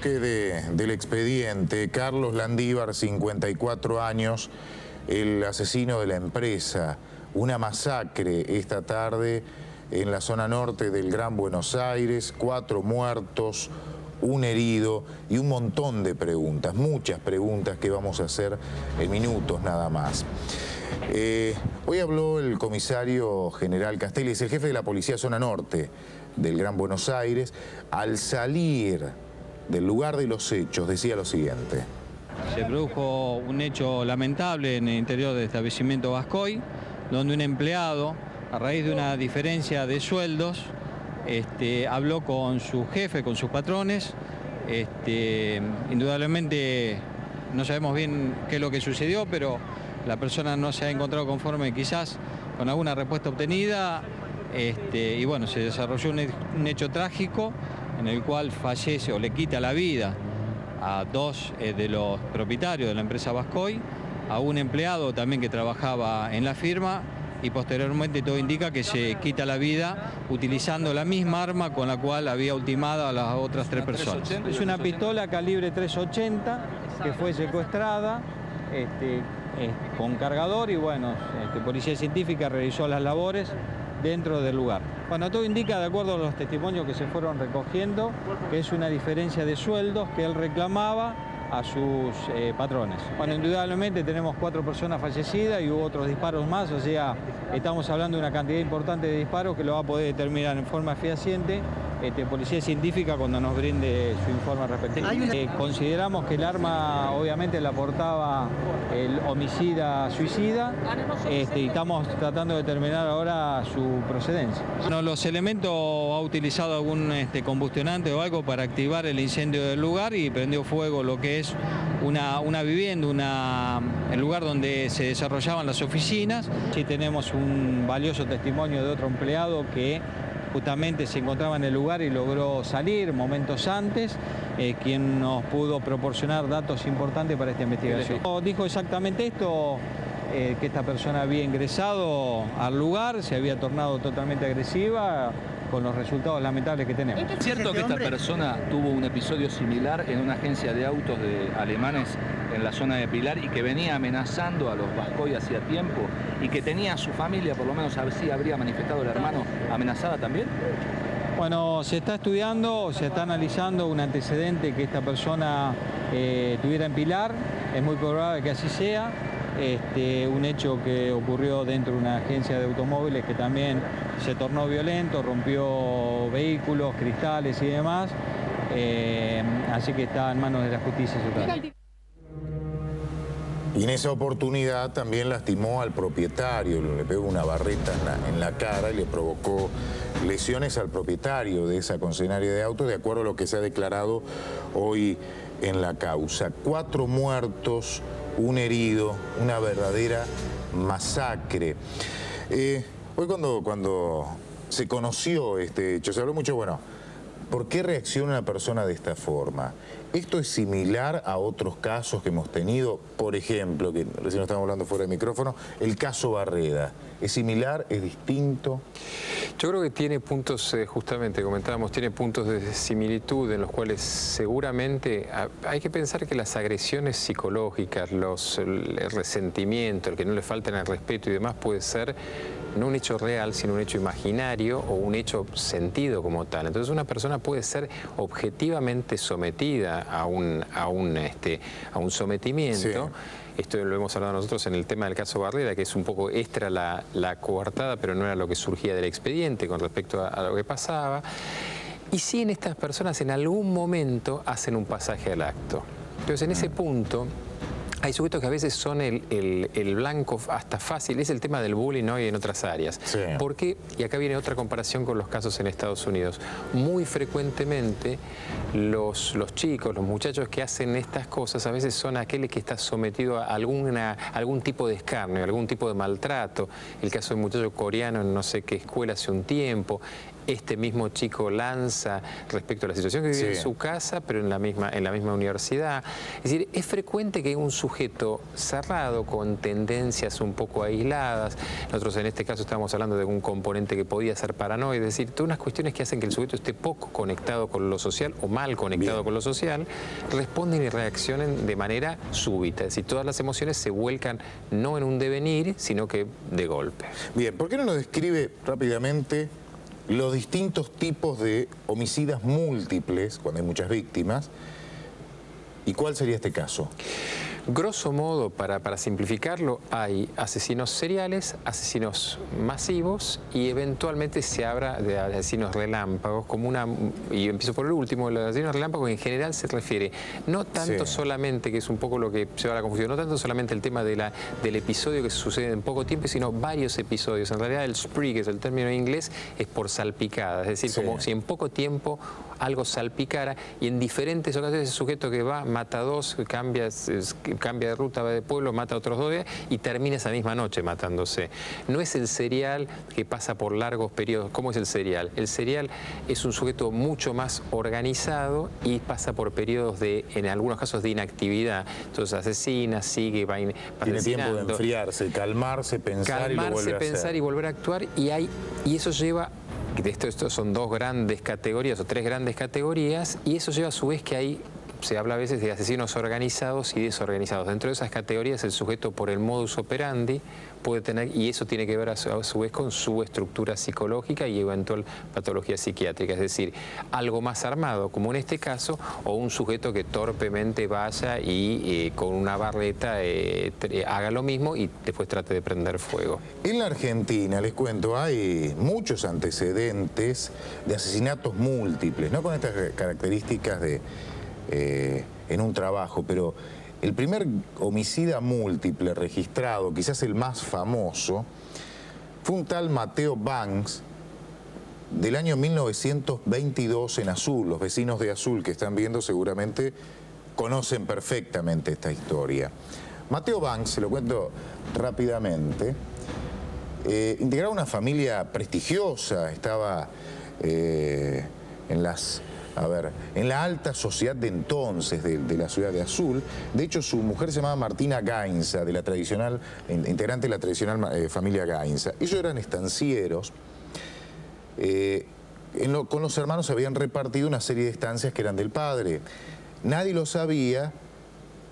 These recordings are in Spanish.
bloque del expediente, Carlos Landívar, 54 años, el asesino de la empresa. Una masacre esta tarde en la zona norte del Gran Buenos Aires, 4 muertos, 1 herido y un montón de preguntas, muchas preguntas que vamos a hacer en minutos nada más. Hoy habló el comisario general Castelli, es el jefe de la Policía Zona Norte del Gran Buenos Aires. Al salir del lugar de los hechos decía lo siguiente. Se produjo un hecho lamentable en el interior del establecimiento Bascoy, donde un empleado, a raíz de una diferencia de sueldos, habló con su jefe, con sus patrones. Indudablemente no sabemos bien qué es lo que sucedió, pero la persona no se ha encontrado conforme quizás con alguna respuesta obtenida, y bueno, se desarrolló un hecho trágico en el cual fallece o le quita la vida a 2 de los propietarios de la empresa Bascoy, a un empleado también que trabajaba en la firma, y posteriormente todo indica que se quita la vida utilizando la misma arma con la cual había ultimado a las otras 3 personas. Es una pistola calibre .380 que fue secuestrada con cargador, y bueno, Policía Científica realizó las labores dentro del lugar. Bueno, todo indica, de acuerdo a los testimonios que se fueron recogiendo, que es una diferencia de sueldos que él reclamaba a sus patrones. Bueno, indudablemente tenemos 4 personas fallecidas y hubo otros disparos más, o sea, estamos hablando de una cantidad importante de disparos que lo va a poder determinar en forma fehaciente Policía Científica cuando nos brinde su informe respectivo. Consideramos que el arma obviamente la portaba el homicida suicida, y estamos tratando de determinar ahora su procedencia. Bueno, los elementos ha utilizado algún combustionante o algo para activar el incendio del lugar y prendió fuego lo que es una vivienda, el lugar donde se desarrollaban las oficinas. Sí, tenemos un valioso testimonio de otro empleado que justamente se encontraba en el lugar y logró salir momentos antes, quien nos pudo proporcionar datos importantes para esta investigación. Dijo exactamente esto, que esta persona había ingresado al lugar, se había tornado totalmente agresiva, con los resultados lamentables que tenemos. ¿Es cierto que esta persona tuvo un episodio similar en una agencia de autos de alemanes en la zona de Pilar y que venía amenazando a los Bascoy hacía tiempo y que tenía a su familia, por lo menos así habría manifestado el hermano, amenazada también? Bueno, se está estudiando, se está analizando un antecedente que esta persona tuviera en Pilar, es muy probable que así sea. Un hecho que ocurrió dentro de una agencia de automóviles que también se tornó violento, rompió vehículos, cristales y demás, así que está en manos de la justicia estatal. Y en esa oportunidad también lastimó al propietario, le pegó una barreta en la cara y le provocó lesiones al propietario de esa concesionaria de autos, de acuerdo a lo que se ha declarado hoy en la causa. 4 muertos, 1 herido, una verdadera masacre. Hoy cuando se conoció este hecho, se habló mucho, bueno, ¿por qué reacciona una persona de esta forma? Esto es similar a otros casos que hemos tenido, por ejemplo, que recién estamos hablando fuera de micrófono, el caso Barreda. ¿Es similar? ¿Es distinto? Yo creo que tiene puntos, justamente comentábamos, tiene puntos de similitud en los cuales seguramente hay que pensar que las agresiones psicológicas, el resentimiento, el que no le falten al respeto y demás puede ser no un hecho real, sino un hecho imaginario o un hecho sentido como tal. Entonces una persona puede ser objetivamente sometida a un sometimiento. Sí. Esto lo hemos hablado nosotros en el tema del caso Barreda, que es un poco extra la coartada, pero no era lo que surgía del expediente con respecto a lo que pasaba. Y sí, en estas personas en algún momento hacen un pasaje al acto. Entonces en ese punto hay sujetos que a veces son el blanco hasta fácil, es el tema del bullying hoy en otras áreas. Sí. Porque, y acá viene otra comparación con los casos en Estados Unidos, muy frecuentemente los chicos, los muchachos que hacen estas cosas a veces son aquellos que están sometidos a algún tipo de escarnio, algún tipo de maltrato. El caso del muchacho coreano en no sé qué escuela hace un tiempo. este mismo chico lanza respecto a la situación que vive en su casa, pero en la misma universidad. Es decir, es frecuente que un sujeto cerrado, con tendencias un poco aisladas, nosotros en este caso estamos hablando de un componente que podía ser paranoide, es decir, todas unas cuestiones que hacen que el sujeto esté poco conectado con lo social o mal conectado con lo social, responden y reaccionen de manera súbita. Es decir, todas las emociones se vuelcan no en un devenir, sino que de golpe. Bien, ¿por qué no nos describe rápidamente los distintos tipos de homicidas múltiples, cuando hay muchas víctimas, y cuál sería este caso? Grosso modo, para simplificarlo, hay asesinos seriales, asesinos masivos y eventualmente se habla de asesinos relámpagos, como una, y empiezo por el último, los asesinos relámpagos en general se refiere no tanto solamente, que es un poco lo que lleva a la confusión, no tanto solamente el tema de del episodio que se sucede en poco tiempo, sino varios episodios. En realidad el spree, que es el término en inglés, es por salpicada, es decir, como si en poco tiempo algo salpicara y en diferentes ocasiones ese sujeto que va, mata a dos, cambia de ruta, va de pueblo, mata a otros dos y termina esa misma noche matándose. No es el serial que pasa por largos periodos. ¿Cómo es el serial? El serial es un sujeto mucho más organizado y pasa por periodos de, en algunos casos, de inactividad. Entonces asesina, sigue, va tiene tiempo de enfriarse, calmarse, pensar y volver a actuar y eso lleva. De esto son dos grandes categorías o tres grandes categorías y eso lleva a su vez que se habla a veces de asesinos organizados y desorganizados. Dentro de esas categorías el sujeto por el modus operandi puede tener, y eso tiene que ver a su vez con su estructura psicológica y eventual patología psiquiátrica, es decir, algo más armado, como en este caso, o un sujeto que torpemente vaya y con una barreta haga lo mismo y después trate de prender fuego. En la Argentina, les cuento, hay muchos antecedentes de asesinatos múltiples, no con estas características en un trabajo, pero el primer homicida múltiple registrado, quizás el más famoso, fue un tal Mateo Banks del año 1922 en Azul. Los vecinos de Azul que están viendo seguramente conocen perfectamente esta historia. Mateo Banks, se lo cuento rápidamente, integraba una familia prestigiosa, estaba en la alta sociedad de entonces de la ciudad de Azul. De hecho, su mujer se llamaba Martina Gainza, de la tradicional, integrante de la tradicional familia Gainza. Ellos eran estancieros. Con los hermanos se habían repartido una serie de estancias que eran del padre. Nadie lo sabía,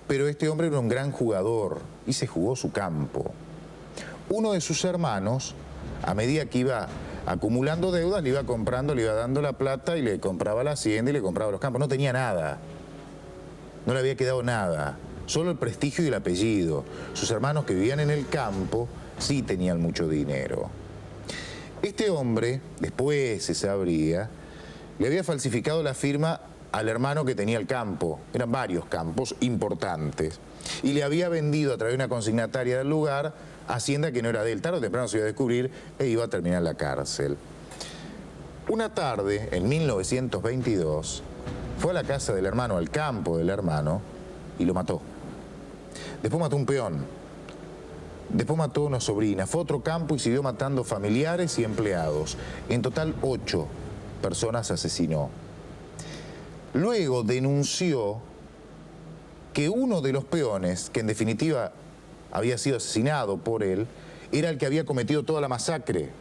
pero este hombre era un gran jugador y se jugó su campo. Uno de sus hermanos, a medida que iba acumulando deudas, le iba comprando, le iba dando la plata y le compraba la hacienda y le compraba los campos. No tenía nada, no le había quedado nada, solo el prestigio y el apellido. Sus hermanos que vivían en el campo sí tenían mucho dinero. Este hombre, después se sabría, le había falsificado la firma al hermano que tenía el campo, eran varios campos importantes, y le había vendido a través de una consignataria del lugar hacienda que no era de él. Tarde o temprano se iba a descubrir e iba a terminar en la cárcel. Una tarde, en 1922, fue a la casa del hermano, al campo del hermano, y lo mató. Después mató un peón. Después mató a una sobrina. Fue a otro campo y siguió matando familiares y empleados. En total, 8 personas asesinó. Luego denunció que uno de los peones, que en definitiva había sido asesinado por él, era el que había cometido toda la masacre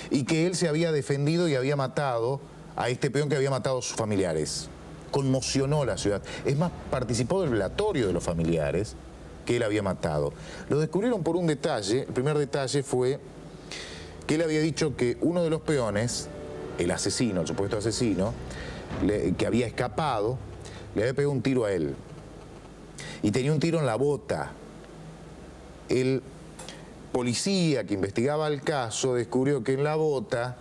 y que él se había defendido y había matado a este peón que había matado a sus familiares. Conmocionó la ciudad. Es más, participó del velatorio de los familiares que él había matado. Lo descubrieron por un detalle. El primer detalle fue que él había dicho que uno de los peones, el asesino, el supuesto asesino, que había escapado, le había pegado un tiro a él. Y tenía un tiro en la bota. El policía que investigaba el caso descubrió que en la bota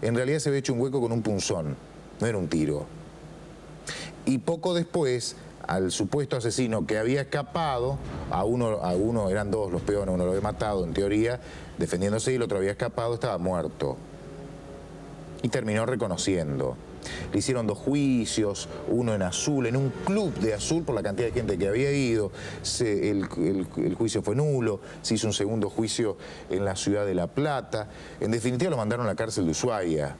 en realidad se había hecho un hueco con un punzón, no era un tiro. Y poco después, al supuesto asesino que había escapado, a uno eran dos los peones, uno lo había matado en teoría, defendiéndose, y el otro había escapado, estaba muerto. Y terminó reconociendo. Le hicieron 2 juicios, uno en Azul, en un club de Azul por la cantidad de gente que había ido. El juicio fue nulo, se hizo un segundo juicio en la ciudad de La Plata. En definitiva lo mandaron a la cárcel de Ushuaia.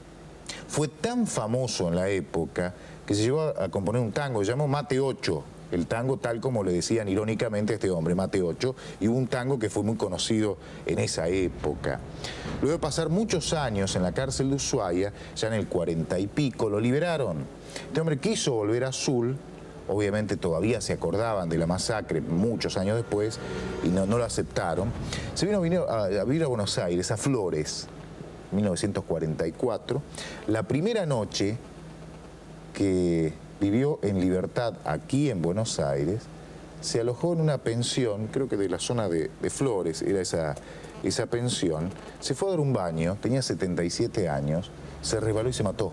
Fue tan famoso en la época que se llegó a componer un tango, se llamó Mate 8. El tango tal como le decían irónicamente a este hombre, Mate 8, y hubo un tango que fue muy conocido en esa época. Luego de pasar muchos años en la cárcel de Ushuaia, ya en el 40 y pico, lo liberaron. Este hombre quiso volver a Azul, obviamente todavía se acordaban de la masacre muchos años después y no lo aceptaron. Se vino a vivir a Buenos Aires, a Flores, 1944. La primera noche que vivió en libertad aquí en Buenos Aires, se alojó en una pensión, creo que de la zona de Flores, era esa pensión. Se fue a dar un baño, tenía 77 años, se resbaló y se mató.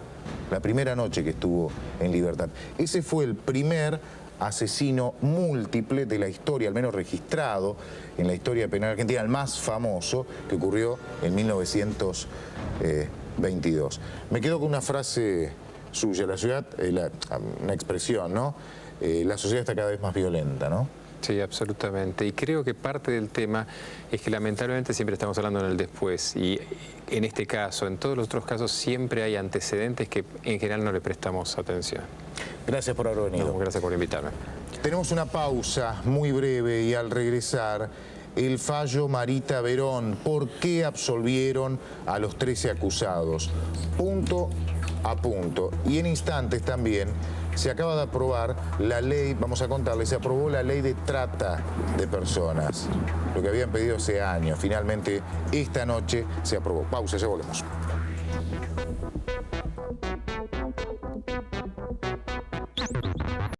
La primera noche que estuvo en libertad. Ese fue el primer asesino múltiple de la historia, al menos registrado en la historia penal argentina, el más famoso, que ocurrió en 1922. Me quedo con una frase suya, la ciudad, una expresión, ¿no? La sociedad está cada vez más violenta, ¿no? Sí, absolutamente. Y creo que parte del tema es que lamentablemente siempre estamos hablando en el después. Y en este caso, en todos los otros casos, siempre hay antecedentes que en general no le prestamos atención. Gracias por haber venido. No, gracias por invitarme. Tenemos una pausa muy breve y al regresar, el fallo Marita Verón. ¿Por qué absolvieron a los 13 acusados? Punto a punto. Y en instantes también se acaba de aprobar la ley, vamos a contarles, se aprobó la ley de trata de personas, lo que habían pedido hace años. Finalmente, esta noche se aprobó. Pausa, ya volvemos.